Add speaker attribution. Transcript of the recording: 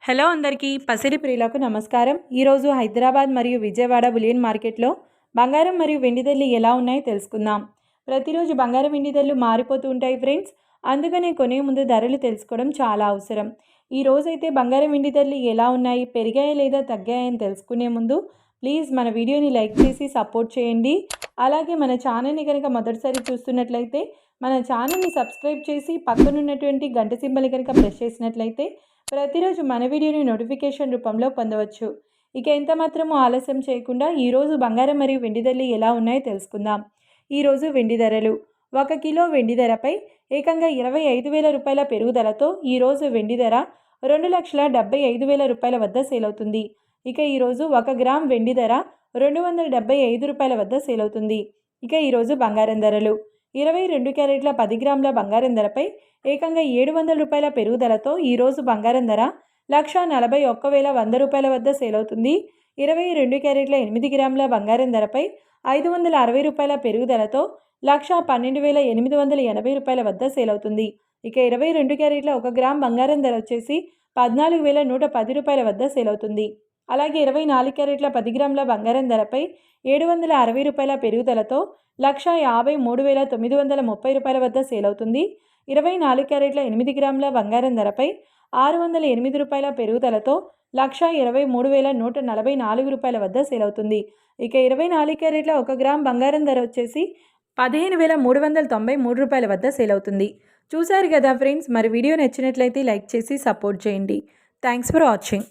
Speaker 1: Hello అందరికీ పసిడి ప్రియులకు నమస్కారం. ఈరోజు హైదరాబాద్ మరియు విజయవాడ బులియన్ మార్కెట్లో బంగారం మరియు వెండి ధరలు ఎలా ఉన్నాయో తెలుసుకుందాం. ప్రతిరోజు బంగారం వెండి ధరలు మారిపోతూ ఉంటాయి ఫ్రెండ్స్. అందుకనే కొనే ముందు ధరలు తెలుసుకోవడం చాలా అవసరం. ఈ రోజైతే బంగారం వెండి ధరలు ఎలా ఉన్నాయి, పెరిగాయా లేదా తగ్గాయని తెలుసుకునే ముందు ప్లీజ్ మన వీడియోని లైక్ చేసి సపోర్ట్ చేయండి. అలాగే మన ఛానల్ని కనుక మొదటిసారి చూస్తున్నట్లయితే మన ఛానల్ని సబ్స్క్రైబ్ చేసి పక్కనున్నటువంటి గంట సింబల్ని కనుక ప్రెస్ చేసినట్లయితే ప్రతిరోజు మన వీడియోని నోటిఫికేషన్ రూపంలో పొందవచ్చు. ఇక ఎంత మాత్రమూ ఆలస్యం చేయకుండా ఈరోజు బంగారం మరియు వెండి ధరలు ఎలా ఉన్నాయో తెలుసుకుందాం. ఈరోజు వెండి ధరలు 1 కిలో వెండి ధరపై ఏకంగా 25,000 రూపాయల పెరుగుదలతో ఈరోజు వెండి ధర 2,75,000 రూపాయల వద్ద సేల్ అవుతుంది. ఇక ఈరోజు 1 గ్రామ్ వెండి ధర 275 రూపాయల వద్ద సేల్ అవుతుంది. ఇక ఈరోజు బంగారం ధరలు 22 క్యారెట్ల 10 గ్రాముల బంగారం ధరపై ఏకంగా 700 రూపాయల పెరుగుదలతో ఈరోజు బంగారం ధర 1,41,100 రూపాయల వద్ద సేల్ అవుతుంది. 22 క్యారెట్ల 8 గ్రాముల బంగారం ధరపై 560 రూపాయల పెరుగుదలతో 1,12,880 రూపాయల వద్ద సేల్ అవుతుంది. ఇక 22 క్యారెట్ల 1 గ్రామ్ బంగారం ధర వచ్చేసి 14,110 రూపాయల వద్ద సేల్ అవుతుంది. అలాగే 24 క్యారెట్ల 10 గ్రాముల బంగారం ధరపై 760 రూపాయల పెరుగుదలతో 1,53,930 రూపాయల వద్ద సేల్ అవుతుంది. 24 క్యారెట్ల 8 గ్రాముల బంగారం ధరపై 608 రూపాయల పెరుగుదలతో 1,23,144 రూపాయల వద్ద సేల్ అవుతుంది. ఇక 24 క్యారెట్ల 1 గ్రామ్ బంగారం ధర వచ్చేసి 15,393 రూపాయల వద్ద సేల్ అవుతుంది. చూశారు కదా ఫ్రెండ్స్, మరి వీడియో నచ్చినట్లయితే లైక్ చేసి సపోర్ట్ చేయండి. Thanks for watching.